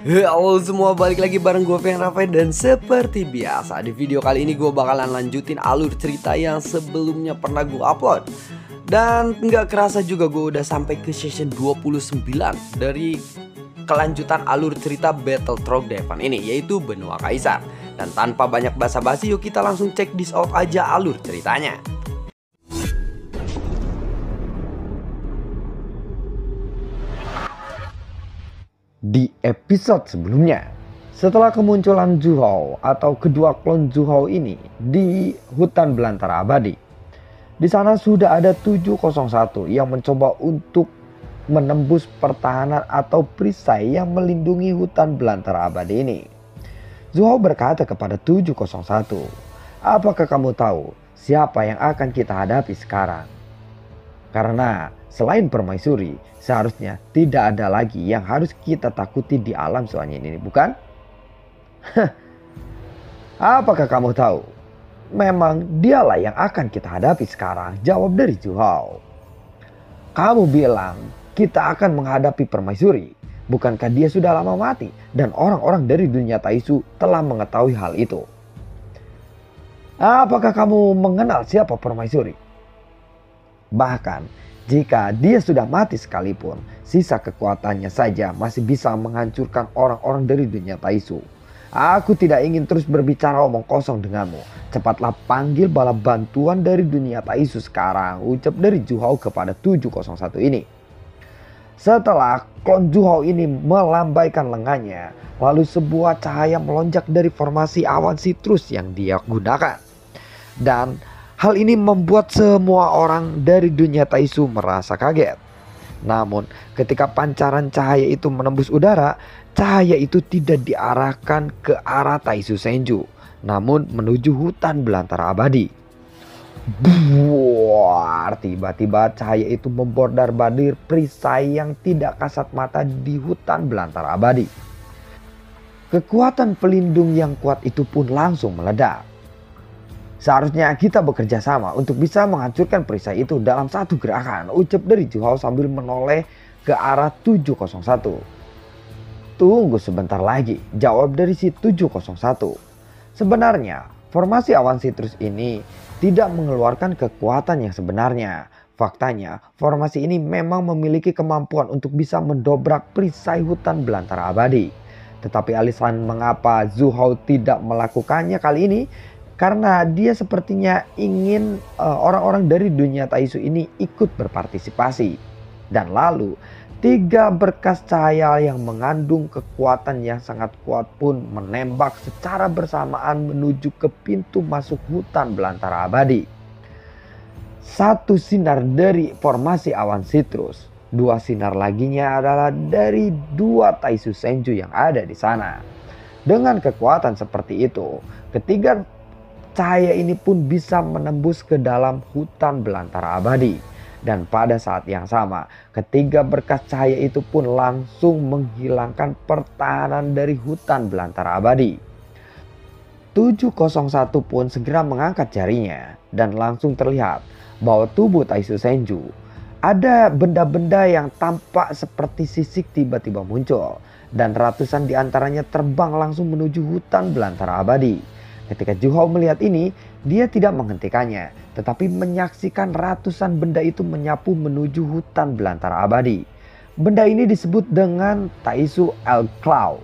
Halo semua, balik lagi bareng gue Fian Rafael. Dan seperti biasa di video kali ini gue bakalan lanjutin alur cerita yang sebelumnya pernah gue upload. Dan nggak kerasa juga gue udah sampai ke session 29 dari kelanjutan alur cerita Battle Trogdevan ini, yaitu Benua Kaisar. Dan tanpa banyak basa-basi, yuk kita langsung check this out aja alur ceritanya. Di episode sebelumnya, setelah kemunculan Zhuhao atau kedua klon Zhuhao ini di hutan belantara abadi, di sana sudah ada 701 yang mencoba untuk menembus pertahanan atau perisai yang melindungi hutan belantara abadi ini. Zhuhao berkata kepada 701, "Apakah kamu tahu siapa yang akan kita hadapi sekarang? Karena selain permaisuri, seharusnya tidak ada lagi yang harus kita takuti di alam soalnya ini, bukan?" "Apakah kamu tahu? Memang dialah yang akan kita hadapi sekarang," jawab dari Zhuhao. "Kamu bilang kita akan menghadapi permaisuri. Bukankah dia sudah lama mati dan orang-orang dari dunia Taisu telah mengetahui hal itu? Apakah kamu mengenal siapa permaisuri? Bahkan jika dia sudah mati sekalipun, sisa kekuatannya saja masih bisa menghancurkan orang-orang dari dunia Taisu. Aku tidak ingin terus berbicara omong kosong denganmu. Cepatlah panggil bala bantuan dari dunia Taisu sekarang," ucap dari Zhuhao kepada 701 ini. Setelah klon Zhuhao ini melambaikan lengannya, lalu sebuah cahaya melonjak dari formasi awan sitrus yang dia gunakan. Dan hal ini membuat semua orang dari dunia Taisu merasa kaget. Namun ketika pancaran cahaya itu menembus udara, cahaya itu tidak diarahkan ke arah Taisu Senju, namun menuju hutan belantara abadi. Buar, tiba-tiba cahaya itu membordar-bandir perisai yang tidak kasat mata di hutan belantara abadi. Kekuatan pelindung yang kuat itu pun langsung meledak. "Seharusnya kita bekerja sama untuk bisa menghancurkan perisai itu dalam satu gerakan," ucap dari Zhuhao sambil menoleh ke arah 701. "Tunggu sebentar lagi," jawab dari si 701. Sebenarnya formasi awan sitrus ini tidak mengeluarkan kekuatan yang sebenarnya. Faktanya, formasi ini memang memiliki kemampuan untuk bisa mendobrak perisai hutan belantara abadi. Tetapi alasan mengapa Zhuhao tidak melakukannya kali ini, karena dia sepertinya ingin orang-orang dari dunia Taisu ini ikut berpartisipasi. Dan lalu 3 berkas cahaya yang mengandung kekuatan yang sangat kuat pun menembak secara bersamaan menuju ke pintu masuk hutan belantara abadi. 1 sinar dari formasi awan sitrus, 2 sinar laginya adalah dari 2 Taisu Senju yang ada di sana. Dengan kekuatan seperti itu, ketiga cahaya ini pun bisa menembus ke dalam hutan belantara abadi. Dan pada saat yang sama, ketiga berkas cahaya itu pun langsung menghilangkan pertahanan dari hutan belantara abadi. 701 pun segera mengangkat jarinya dan langsung terlihat bahwa tubuh Taisu Senju ada benda-benda yang tampak seperti sisik tiba-tiba muncul. Dan ratusan diantaranya terbang langsung menuju hutan belantara abadi. Ketika Zhuhao melihat ini, dia tidak menghentikannya, tetapi menyaksikan ratusan benda itu menyapu menuju hutan belantara abadi. Benda ini disebut dengan Taisu Egg Claw.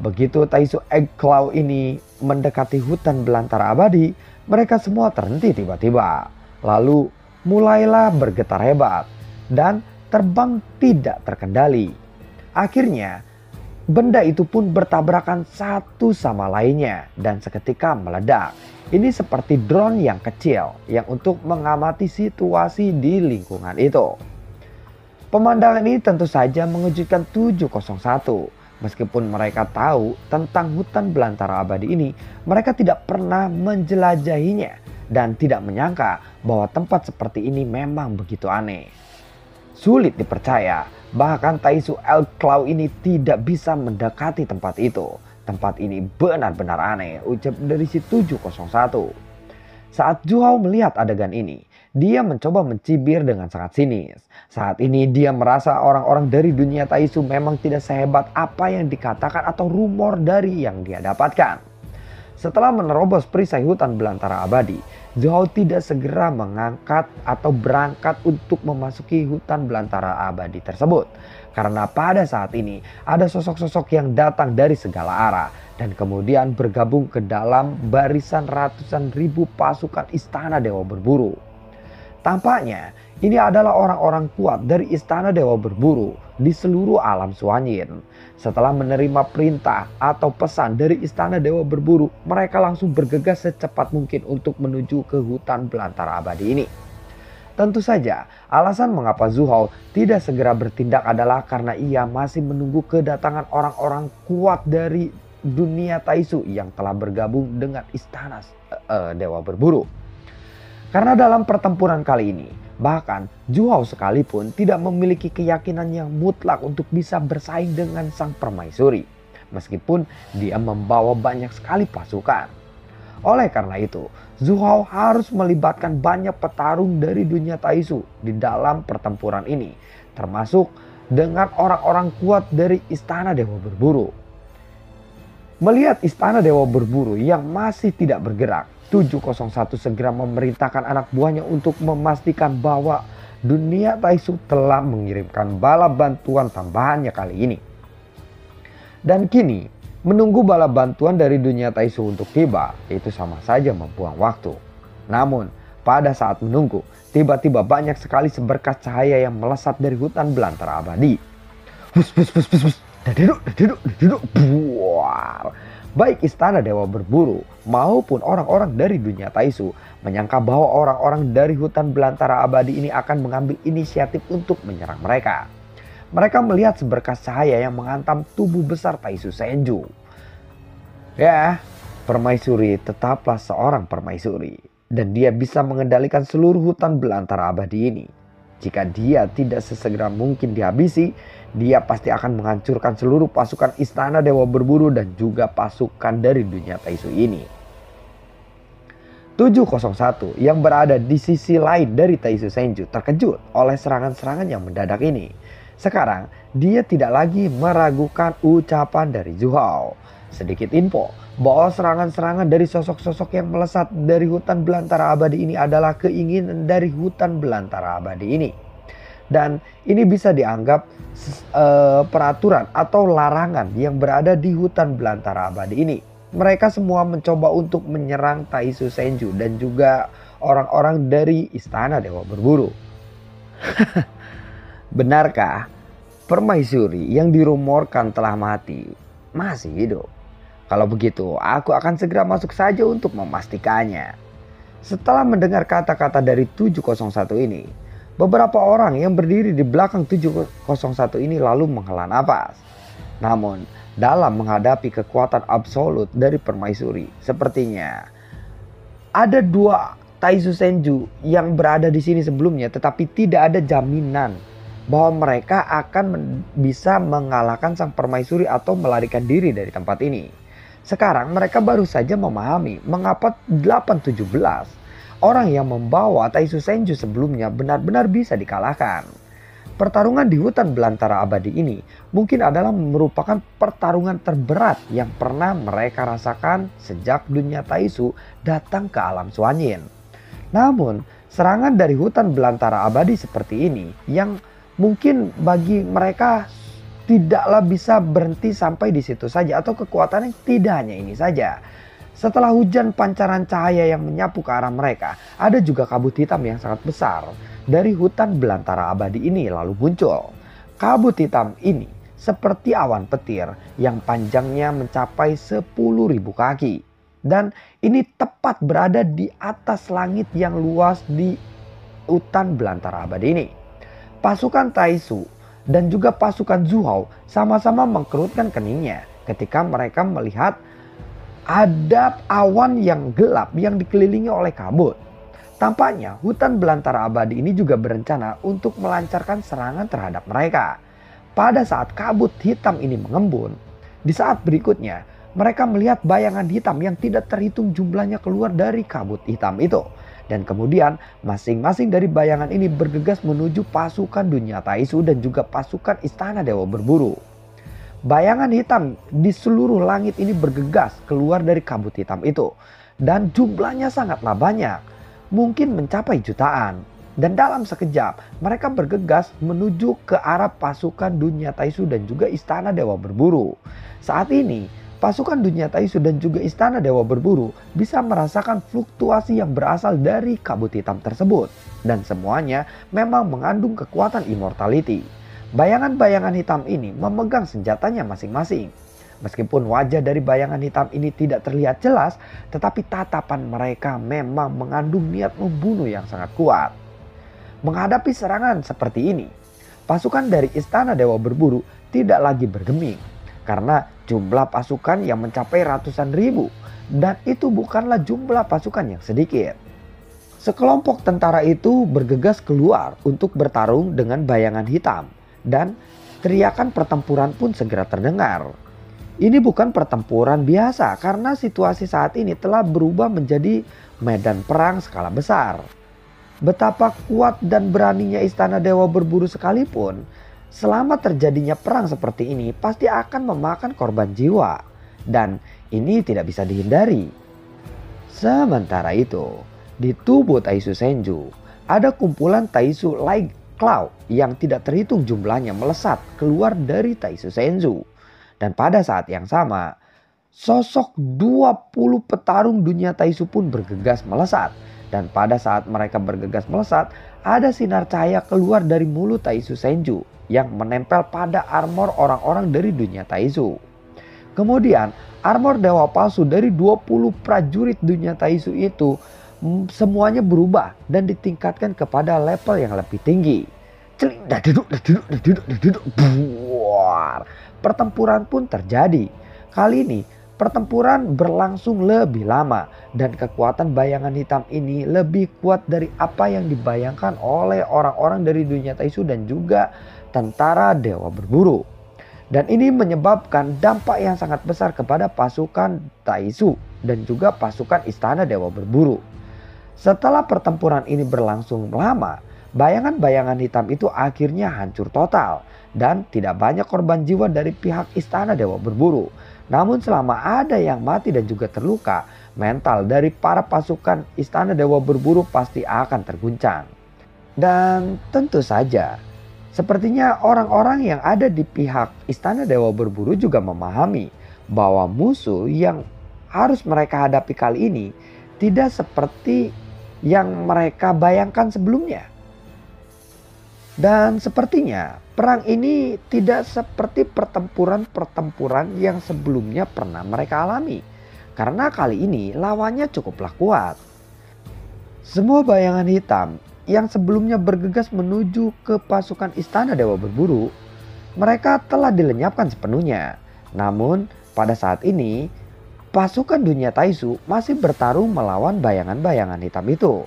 Begitu Taisu Egg Claw ini mendekati hutan belantara abadi, mereka semua terhenti tiba-tiba. Lalu mulailah bergetar hebat dan terbang tidak terkendali. Akhirnya benda itu pun bertabrakan satu sama lainnya dan seketika meledak. Ini seperti drone yang kecil yang untuk mengamati situasi di lingkungan itu. Pemandangan ini tentu saja mengejutkan 701. Meskipun mereka tahu tentang hutan belantara abadi ini, mereka tidak pernah menjelajahinya dan tidak menyangka bahwa tempat seperti ini memang begitu aneh. Sulit dipercaya, bahkan Taisu Egg Claw ini tidak bisa mendekati tempat itu. Tempat ini benar-benar aneh, ucap dari si 701. Saat Zhuhao melihat adegan ini, dia mencoba mencibir dengan sangat sinis. Saat ini dia merasa orang-orang dari dunia Taisu memang tidak sehebat apa yang dikatakan atau rumor dari yang dia dapatkan. Setelah menerobos perisai hutan belantara abadi, Zhu Hao tidak segera mengangkat atau berangkat untuk memasuki hutan belantara abadi tersebut. Karena pada saat ini ada sosok-sosok yang datang dari segala arah dan kemudian bergabung ke dalam barisan ratusan ribu pasukan istana Dewa Berburu. Tampaknya ini adalah orang-orang kuat dari istana Dewa Berburu di seluruh alam Suanyin. Setelah menerima perintah atau pesan dari istana Dewa Berburu, mereka langsung bergegas secepat mungkin untuk menuju ke hutan belantara abadi ini. Tentu saja, alasan mengapa Zhu Hao tidak segera bertindak adalah karena ia masih menunggu kedatangan orang-orang kuat dari dunia Taisu yang telah bergabung dengan istana Dewa Berburu. Karena dalam pertempuran kali ini, bahkan Zhu Hao sekalipun tidak memiliki keyakinan yang mutlak untuk bisa bersaing dengan sang permaisuri, meskipun dia membawa banyak sekali pasukan. Oleh karena itu, Zhu Hao harus melibatkan banyak petarung dari dunia Taisu di dalam pertempuran ini, termasuk dengan orang-orang kuat dari istana Dewa Berburu. Melihat istana Dewa Berburu yang masih tidak bergerak, 701 segera memerintahkan anak buahnya untuk memastikan bahwa dunia Taisu telah mengirimkan bala bantuan tambahannya kali ini. Dan kini, menunggu bala bantuan dari dunia Taisu untuk tiba, itu sama saja membuang waktu. Namun, pada saat menunggu, tiba-tiba banyak sekali seberkas cahaya yang melesat dari hutan belantara abadi. Bus, bus, bus, bus, bus. Dadiduk, buar. Baik istana Dewa Berburu maupun orang-orang dari dunia Taisu menyangka bahwa orang-orang dari hutan belantara abadi ini akan mengambil inisiatif untuk menyerang mereka. Mereka melihat seberkas cahaya yang menghantam tubuh besar Taisu Senju. Ya, permaisuri tetaplah seorang permaisuri dan dia bisa mengendalikan seluruh hutan belantara abadi ini. Jika dia tidak sesegera mungkin dihabisi, dia pasti akan menghancurkan seluruh pasukan istana Dewa Berburu dan juga pasukan dari dunia Taisu ini. 701 yang berada di sisi lain dari Taisu Senju terkejut oleh serangan-serangan yang mendadak ini. Sekarang dia tidak lagi meragukan ucapan dari Zhu Hao. Sedikit info bahwa serangan-serangan dari sosok-sosok yang melesat dari hutan belantara abadi ini adalah keinginan dari hutan belantara abadi ini. Dan ini bisa dianggap peraturan atau larangan yang berada di hutan belantara abadi ini. Mereka semua mencoba untuk menyerang Taisu Senju dan juga orang-orang dari istana Dewa Berburu. Benarkah permaisuri yang dirumorkan telah mati masih hidup? Kalau begitu, aku akan segera masuk saja untuk memastikannya. Setelah mendengar kata-kata dari 701 ini, beberapa orang yang berdiri di belakang 701 ini lalu menghela nafas. Namun, dalam menghadapi kekuatan absolut dari permaisuri, sepertinya ada dua Taisu Senju yang berada di sini sebelumnya, tetapi tidak ada jaminan bahwa mereka akan bisa mengalahkan sang permaisuri atau melarikan diri dari tempat ini. Sekarang mereka baru saja memahami mengapa 817 orang yang membawa Taisu Senju sebelumnya benar-benar bisa dikalahkan. Pertarungan di hutan belantara abadi ini mungkin adalah merupakan pertarungan terberat yang pernah mereka rasakan sejak dunia Taisu datang ke alam Suanyin. Namun, serangan dari hutan belantara abadi seperti ini yang mungkin bagi mereka tidaklah bisa berhenti sampai di situ saja, atau kekuatannya tidak hanya ini saja. Setelah hujan pancaran cahaya yang menyapu ke arah mereka, ada juga kabut hitam yang sangat besar dari hutan belantara abadi ini lalu muncul. Kabut hitam ini seperti awan petir yang panjangnya mencapai 10.000 kaki. Dan ini tepat berada di atas langit yang luas di hutan belantara abadi ini. Pasukan Taisu dan juga pasukan Zhu Hao sama-sama mengkerutkan keningnya ketika mereka melihat ada awan yang gelap yang dikelilingi oleh kabut. Tampaknya hutan belantara abadi ini juga berencana untuk melancarkan serangan terhadap mereka. Pada saat kabut hitam ini mengembun, di saat berikutnya mereka melihat bayangan hitam yang tidak terhitung jumlahnya keluar dari kabut hitam itu. Dan kemudian masing-masing dari bayangan ini bergegas menuju pasukan dunia Taisu dan juga pasukan istana Dewa Berburu. Bayangan hitam di seluruh langit ini bergegas keluar dari kabut hitam itu. Dan jumlahnya sangatlah banyak, mungkin mencapai jutaan. Dan dalam sekejap mereka bergegas menuju ke arah pasukan dunia Taisu dan juga istana Dewa Berburu. Saat ini pasukan dunia Taisu dan juga istana Dewa Berburu bisa merasakan fluktuasi yang berasal dari kabut hitam tersebut. Dan semuanya memang mengandung kekuatan immortality. Bayangan-bayangan hitam ini memegang senjatanya masing-masing. Meskipun wajah dari bayangan hitam ini tidak terlihat jelas, tetapi tatapan mereka memang mengandung niat membunuh yang sangat kuat. Menghadapi serangan seperti ini, pasukan dari istana Dewa Berburu tidak lagi bergeming. Karena jumlah pasukan yang mencapai ratusan ribu, dan itu bukanlah jumlah pasukan yang sedikit. Sekelompok tentara itu bergegas keluar untuk bertarung dengan bayangan hitam. Dan teriakan pertempuran pun segera terdengar. Ini bukan pertempuran biasa karena situasi saat ini telah berubah menjadi medan perang skala besar. Betapa kuat dan beraninya istana Dewa Berburu sekalipun, selama terjadinya perang seperti ini pasti akan memakan korban jiwa. Dan ini tidak bisa dihindari. Sementara itu, di tubuh Taisu Senju ada kumpulan Taisu Light Cloud yang tidak terhitung jumlahnya melesat keluar dari Taisu Senju. Dan pada saat yang sama, sosok 20 petarung dunia Taisu pun bergegas melesat. Dan pada saat mereka bergegas melesat, ada sinar cahaya keluar dari mulut Taisu Senju yang menempel pada armor orang-orang dari dunia Taisu. Kemudian armor dewa palsu dari 20 prajurit dunia Taisu itu semuanya berubah dan ditingkatkan kepada level yang lebih tinggi. Buar. Pertempuran pun terjadi. Kali ini pertempuran berlangsung lebih lama dan kekuatan bayangan hitam ini lebih kuat dari apa yang dibayangkan oleh orang-orang dari dunia Taisu dan juga tentara Dewa Berburu. Dan ini menyebabkan dampak yang sangat besar kepada pasukan Taisu dan juga pasukan istana Dewa Berburu. Setelah pertempuran ini berlangsung lama, bayangan-bayangan hitam itu akhirnya hancur total dan tidak banyak korban jiwa dari pihak istana Dewa Berburu. Namun selama ada yang mati dan juga terluka, mental dari para pasukan istana Dewa Berburu pasti akan terguncang. Dan tentu saja, sepertinya orang-orang yang ada di pihak istana Dewa Berburu juga memahami bahwa musuh yang harus mereka hadapi kali ini tidak seperti yang mereka bayangkan sebelumnya. Dan sepertinya perang ini tidak seperti pertempuran-pertempuran yang sebelumnya pernah mereka alami. Karena kali ini lawannya cukuplah kuat. Semua bayangan hitam yang sebelumnya bergegas menuju ke pasukan istana Dewa Berburu, mereka telah dilenyapkan sepenuhnya. Namun pada saat ini pasukan dunia Taisu masih bertarung melawan bayangan-bayangan hitam itu.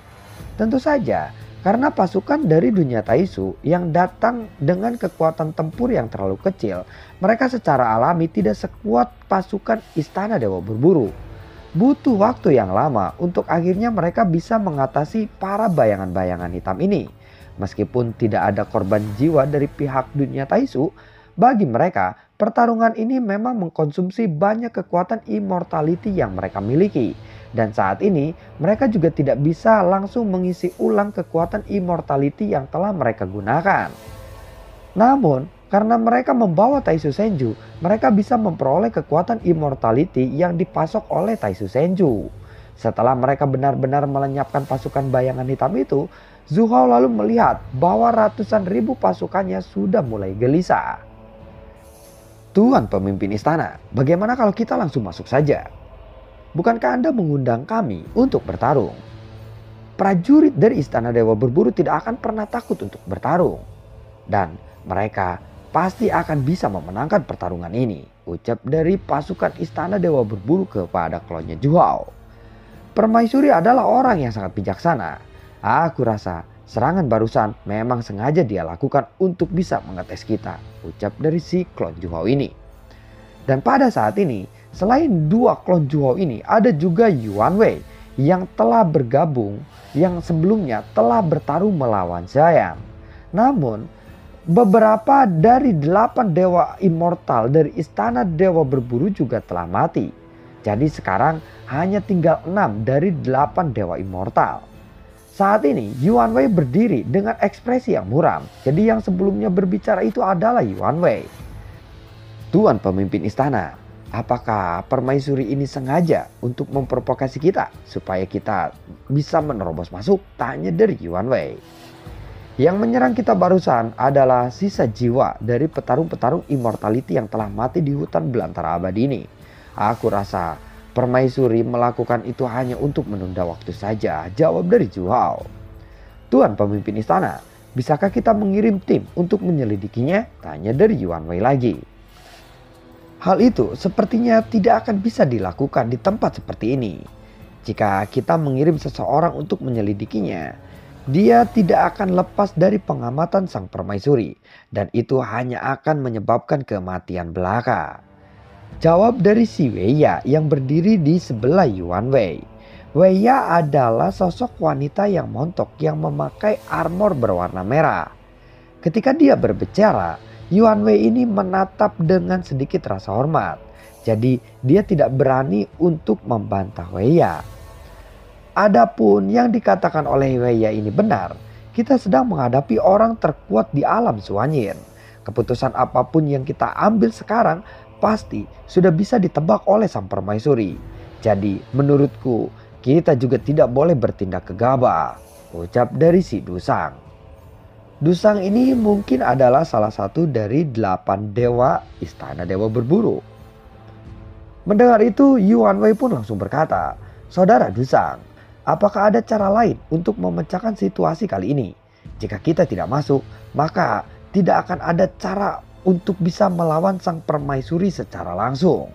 Tentu saja karena pasukan dari dunia Taisu yang datang dengan kekuatan tempur yang terlalu kecil, mereka secara alami tidak sekuat pasukan istana Dewa Berburu. Butuh waktu yang lama untuk akhirnya mereka bisa mengatasi para bayangan-bayangan hitam ini. Meskipun tidak ada korban jiwa dari pihak dunia Taisu, bagi mereka pertarungan ini memang mengkonsumsi banyak kekuatan immortality yang mereka miliki. Dan saat ini mereka juga tidak bisa langsung mengisi ulang kekuatan immortality yang telah mereka gunakan. Namun karena mereka membawa Taisu Senju, mereka bisa memperoleh kekuatan immortality yang dipasok oleh Taisu Senju. Setelah mereka benar-benar melenyapkan pasukan bayangan hitam itu, Zhu Hao lalu melihat bahwa ratusan ribu pasukannya sudah mulai gelisah. Tuan pemimpin istana, bagaimana kalau kita langsung masuk saja? Bukankah Anda mengundang kami untuk bertarung? Prajurit dari istana Dewa Berburu tidak akan pernah takut untuk bertarung. Dan mereka pasti akan bisa memenangkan pertarungan ini, ucap dari pasukan istana Dewa Berburu kepada klonnya Zhu Hao. Permaisuri adalah orang yang sangat bijaksana. Aku rasa serangan barusan memang sengaja dia lakukan untuk bisa mengetes kita, ucap dari si klon Zhu Hao ini. Dan pada saat ini, selain dua klon Zhu Hao ini, ada juga Yuan Wei yang telah bergabung yang sebelumnya telah bertarung melawan Giant. Namun, beberapa dari 8 dewa immortal dari istana dewa berburu juga telah mati. Jadi sekarang hanya tinggal 6 dari 8 dewa immortal. Saat ini Yuan Wei berdiri dengan ekspresi yang muram. Jadi yang sebelumnya berbicara itu adalah Yuan Wei. Tuan pemimpin istana, apakah permaisuri ini sengaja untuk memprovokasi kita supaya kita bisa menerobos masuk? Tanya dari Yuan Wei. Yang menyerang kita barusan adalah sisa jiwa dari petarung-petarung immortality yang telah mati di hutan belantara abadi ini. Aku rasa permaisuri melakukan itu hanya untuk menunda waktu saja, jawab dari Zhu Hao. Tuan pemimpin istana, bisakah kita mengirim tim untuk menyelidikinya? Tanya dari Yuan Wei lagi. Hal itu sepertinya tidak akan bisa dilakukan di tempat seperti ini. Jika kita mengirim seseorang untuk menyelidikinya, dia tidak akan lepas dari pengamatan sang permaisuri, dan itu hanya akan menyebabkan kematian belaka. Jawab dari si Weiya yang berdiri di sebelah Yuan Wei. Weiya adalah sosok wanita yang montok yang memakai armor berwarna merah. Ketika dia berbicara, Yuan Wei ini menatap dengan sedikit rasa hormat. Jadi dia tidak berani untuk membantah Weiya. Adapun yang dikatakan oleh Weiya ini benar. Kita sedang menghadapi orang terkuat di alam Suanyin. Keputusan apapun yang kita ambil sekarang pasti sudah bisa ditebak oleh sang permaisuri. Jadi menurutku kita juga tidak boleh bertindak gegabah, ucap dari si Dusang. Dusang ini mungkin adalah salah satu dari 8 dewa istana dewa berburu. Mendengar itu Yuan Wei pun langsung berkata, "Saudara Dusang, apakah ada cara lain untuk memecahkan situasi kali ini? Jika kita tidak masuk, maka tidak akan ada cara untuk bisa melawan sang permaisuri secara langsung."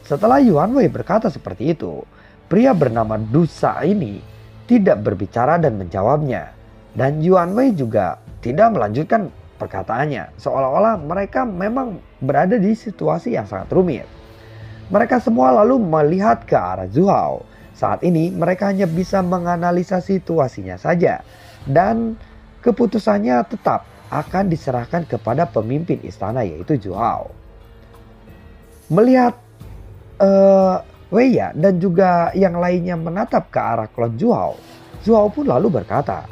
Setelah Yuan Wei berkata seperti itu, pria bernama Dusa ini tidak berbicara dan menjawabnya. Dan Yuan Wei juga tidak melanjutkan perkataannya, seolah-olah mereka memang berada di situasi yang sangat rumit. Mereka semua lalu melihat ke arah Zhu Hao. Saat ini mereka hanya bisa menganalisa situasinya saja, dan keputusannya tetap akan diserahkan kepada pemimpin istana, yaitu Zhu Hao. Melihat Weiya dan juga yang lainnya menatap ke arah klon Zhu Hao pun lalu berkata,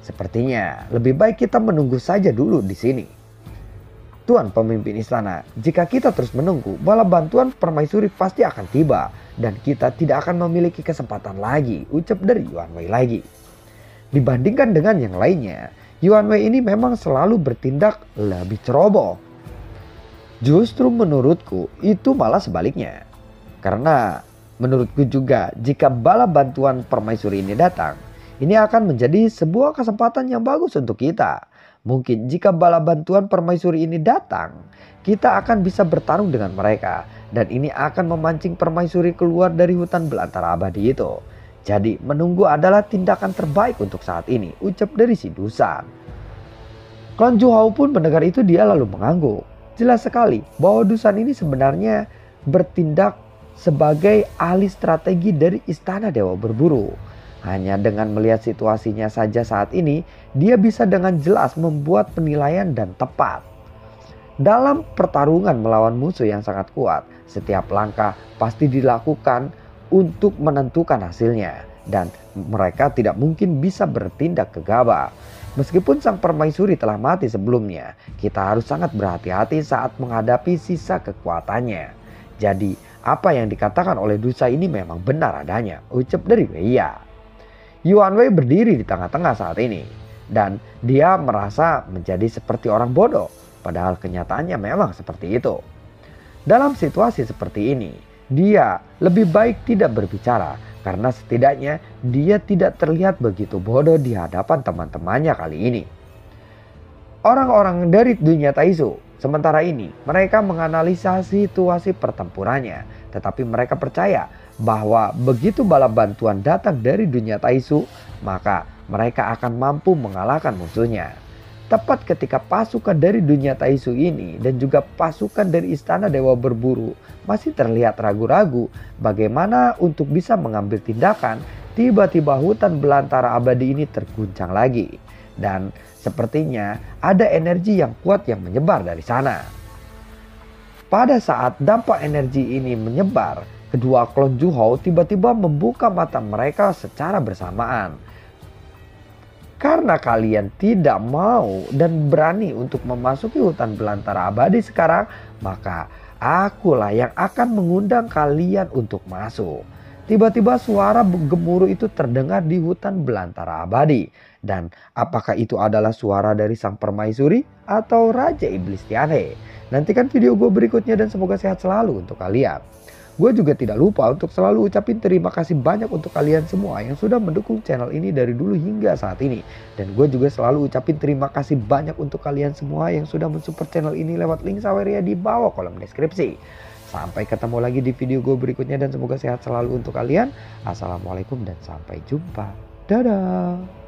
"Sepertinya lebih baik kita menunggu saja dulu di sini. Tuan pemimpin istana, jika kita terus menunggu, bala bantuan permaisuri pasti akan tiba dan kita tidak akan memiliki kesempatan lagi," ucap dari Yuan Wei lagi. Dibandingkan dengan yang lainnya, Yuan Wei ini memang selalu bertindak lebih ceroboh. Justru menurutku itu malah sebaliknya. Karena menurutku juga jika bala bantuan permaisuri ini datang, ini akan menjadi sebuah kesempatan yang bagus untuk kita. Mungkin jika bala bantuan permaisuri ini datang, kita akan bisa bertarung dengan mereka. Dan ini akan memancing permaisuri keluar dari hutan belantara abadi itu. Jadi menunggu adalah tindakan terbaik untuk saat ini, ucap dari si Dusan. Klon Zhu Hao pun mendengar itu dia lalu mengangguk. Jelas sekali bahwa Dusan ini sebenarnya bertindak sebagai ahli strategi dari istana dewa berburu. Hanya dengan melihat situasinya saja saat ini, dia bisa dengan jelas membuat penilaian dan tepat. Dalam pertarungan melawan musuh yang sangat kuat, setiap langkah pasti dilakukan untuk menentukan hasilnya. Dan mereka tidak mungkin bisa bertindak gegabah. Meskipun sang permaisuri telah mati sebelumnya, kita harus sangat berhati-hati saat menghadapi sisa kekuatannya. Jadi apa yang dikatakan oleh Dusa ini memang benar adanya, ucap dari Weiya. Yuan Wei berdiri di tengah-tengah saat ini. Dan dia merasa menjadi seperti orang bodoh. Padahal kenyataannya memang seperti itu. Dalam situasi seperti ini, dia lebih baik tidak berbicara. Karena setidaknya dia tidak terlihat begitu bodoh di hadapan teman-temannya kali ini. Orang-orang dari dunia Taizu sementara ini mereka menganalisa situasi pertempurannya. Tetapi mereka percaya bahwa begitu bala bantuan datang dari dunia Taizu, maka mereka akan mampu mengalahkan musuhnya. Tepat ketika pasukan dari dunia Taizu ini dan juga pasukan dari istana dewa berburu masih terlihat ragu-ragu bagaimana untuk bisa mengambil tindakan, tiba-tiba hutan belantara abadi ini terguncang lagi. Dan sepertinya ada energi yang kuat yang menyebar dari sana. Pada saat dampak energi ini menyebar, kedua klon Zhuhao tiba-tiba membuka mata mereka secara bersamaan. Karena kalian tidak mau dan berani untuk memasuki hutan belantara abadi sekarang, maka akulah yang akan mengundang kalian untuk masuk. Tiba-tiba suara gemuruh itu terdengar di hutan belantara abadi. Dan apakah itu adalah suara dari sang permaisuri atau Raja Iblis Tianhe? Nantikan video gue berikutnya dan semoga sehat selalu untuk kalian. Gue juga tidak lupa untuk selalu ucapin terima kasih banyak untuk kalian semua yang sudah mendukung channel ini dari dulu hingga saat ini. Dan gue juga selalu ucapin terima kasih banyak untuk kalian semua yang sudah mensupport channel ini lewat link Saweria di bawah kolom deskripsi. Sampai ketemu lagi di video gue berikutnya dan semoga sehat selalu untuk kalian. Assalamualaikum dan sampai jumpa. Dadah.